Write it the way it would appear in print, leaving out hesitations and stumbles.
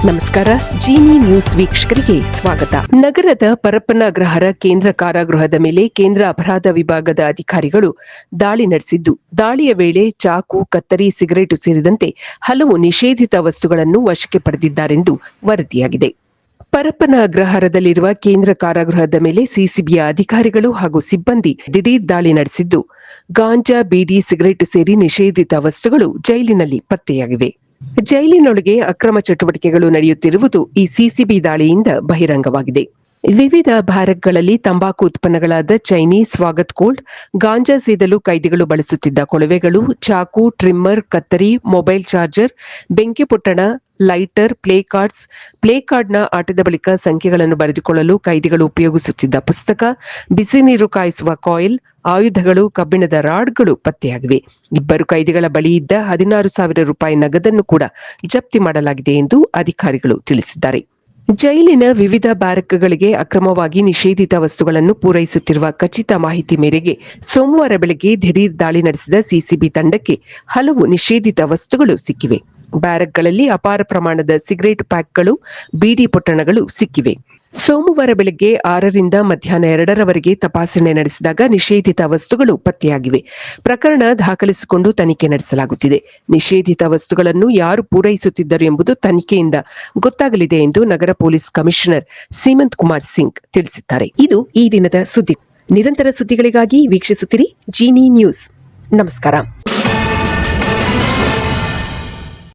ನಮಸ್ಕಾರ. ಜೀನಿ ನ್ಯೂಸ್ ವೀಕ್ಷಕರಿಗೆ ಸ್ವಾಗತ. ನಗರದ ಪರಪ್ಪನ ಅಗ್ರಹಾರ ಕೇಂದ್ರ ಕಾರಾಗೃಹದ ಮೇಲೆ ಕೇಂದ್ರ ಅಪರಾಧ ವಿಭಾಗದ ಅಧಿಕಾರಿಗಳು ದಾಳಿ ನಡೆಸಿದ್ದು, ದಾಳಿಯ ವೇಳೆ ಚಾಕು, ಕತ್ತರಿ, ಸಿಗರೇಟು ಸೇರಿದಂತೆ ಹಲವು ನಿಷೇಧಿತ ವಸ್ತುಗಳನ್ನು ವಶಕ್ಕೆ ಪಡೆದಿದ್ದಾರೆಂದು ವರದಿಯಾಗಿದೆ. ಪರಪ್ಪನ ಅಗ್ರಹಾರದಲ್ಲಿರುವ ಕೇಂದ್ರ ಕಾರಾಗೃಹದ ಮೇಲೆ ಸಿಸಿಬಿಯ ಅಧಿಕಾರಿಗಳು ಹಾಗೂ ಸಿಬ್ಬಂದಿ ದಿಢೀರ್ ದಾಳಿ ನಡೆಸಿದ್ದು, ಗಾಂಜಾ, ಬೀಡಿ, ಸಿಗರೇಟು ಸೇರಿ ನಿಷೇಧಿತ ವಸ್ತುಗಳು ಜೈಲಿನಲ್ಲಿ ಪತ್ತೆಯಾಗಿವೆ. ಜೈಲಿನೊಳಗೆ ಅಕ್ರಮ ಚಟುವಟಿಕೆಗಳು ನಡೆಯುತ್ತಿರುವುದು ಈ ಸಿಸಿಬಿ ದಾಳಿಯಿಂದ ಬಹಿರಂಗವಾಗಿದೆ. ವಿವಿಧ ಬ್ಯಾರಕ್ಗಳಲ್ಲಿ ತಂಬಾಕು ಉತ್ಪನ್ನಗಳಾದ ಚೈನೀಸ್, ಸ್ವಾಗತ್ ಕೋಲ್ಡ್, ಗಾಂಜಾ ಸೇದಲು ಕೈದಿಗಳು ಬಳಸುತ್ತಿದ್ದ ಕೊಳವೆಗಳು, ಚಾಕು, ಟ್ರಿಮ್ಮರ್, ಕತ್ತರಿ, ಮೊಬೈಲ್ ಚಾರ್ಜರ್, ಬೆಂಕಿಪೊಟ್ಟಣ, ಲೈಟರ್, ಪ್ಲೇ ಕಾರ್ಡ್ನ ಆಟದ ಬಳಿಕ ಸಂಖ್ಯೆಗಳನ್ನು ಬರೆದುಕೊಳ್ಳಲು ಕೈದಿಗಳು ಉಪಯೋಗಿಸುತ್ತಿದ್ದ ಪುಸ್ತಕ, ಬಿಸಿ ನೀರು ಕಾಯಿಸುವ ಕಾಯಿಲ್, ಆಯುಧಗಳು, ಕಬ್ಬಿಣದ ರಾಡ್ಗಳು ಪತ್ತೆಯಾಗಿವೆ. ಇಬ್ಬರು ಕೈದಿಗಳ ಬಳಿ ಇದ್ದ 16,000 ರೂಪಾಯಿ ನಗದನ್ನು ಕೂಡ ಜಪ್ತಿ ಮಾಡಲಾಗಿದೆ ಎಂದು ಅಧಿಕಾರಿಗಳು ತಿಳಿಸಿದ್ದಾರೆ. ಜೈಲಿನ ವಿವಿಧ ಬ್ಯಾರಕ್ಗಳಿಗೆ ಅಕ್ರಮವಾಗಿ ನಿಷೇಧಿತ ವಸ್ತುಗಳನ್ನು ಪೂರೈಸುತ್ತಿರುವ ಖಚಿತ ಮಾಹಿತಿ ಮೇರೆಗೆ ಸೋಮವಾರ ಬೆಳಗ್ಗೆ ದಿಢೀರ್ ದಾಳಿ ನಡೆಸಿದ ಸಿಸಿಬಿ ತಂಡಕ್ಕೆ ಹಲವು ನಿಷೇಧಿತ ವಸ್ತುಗಳು ಸಿಕ್ಕಿವೆ. ಬ್ಯಾರಕ್ಗಳಲ್ಲಿ ಅಪಾರ ಪ್ರಮಾಣದ ಸಿಗರೇಟ್ ಪ್ಯಾಕ್ಗಳು, ಬೀಡಿ ಪೊಟ್ಟಣಗಳು ಸಿಕ್ಕಿವೆ. ಸೋಮವಾರ ಬೆಳಗ್ಗೆ 6ರಿಂದ ಮಧ್ಯಾಹ್ನ 2ರವರೆಗೆ ತಪಾಸಣೆ ನಡೆಸಿದಾಗ ನಿಷೇಧಿತ ವಸ್ತುಗಳು ಪತ್ತೆಯಾಗಿವೆ. ಪ್ರಕರಣ ದಾಖಲಿಸಿಕೊಂಡು ತನಿಖೆ ನಡೆಸಲಾಗುತ್ತಿದೆ. ನಿಷೇಧಿತ ವಸ್ತುಗಳನ್ನು ಯಾರು ಪೂರೈಸುತ್ತಿದ್ದರು ಎಂಬುದು ತನಿಖೆಯಿಂದ ಗೊತ್ತಾಗಲಿದೆ ಎಂದು ನಗರ ಪೊಲೀಸ್ ಕಮಿಷನರ್ ಸೀಮಂತ್ ಕುಮಾರ್ ಸಿಂಗ್ ತಿಳಿಸಿದ್ದಾರೆ. ಇದು ಈ ದಿನದ ಸುದ್ದಿ. ನಿರಂತರ ಸುದ್ದಿಗಳಿಗಾಗಿ ವೀಕ್ಷಿಸುತ್ತಿರಿ ಜೀನಿ ನ್ಯೂಸ್. ನಮಸ್ಕಾರ.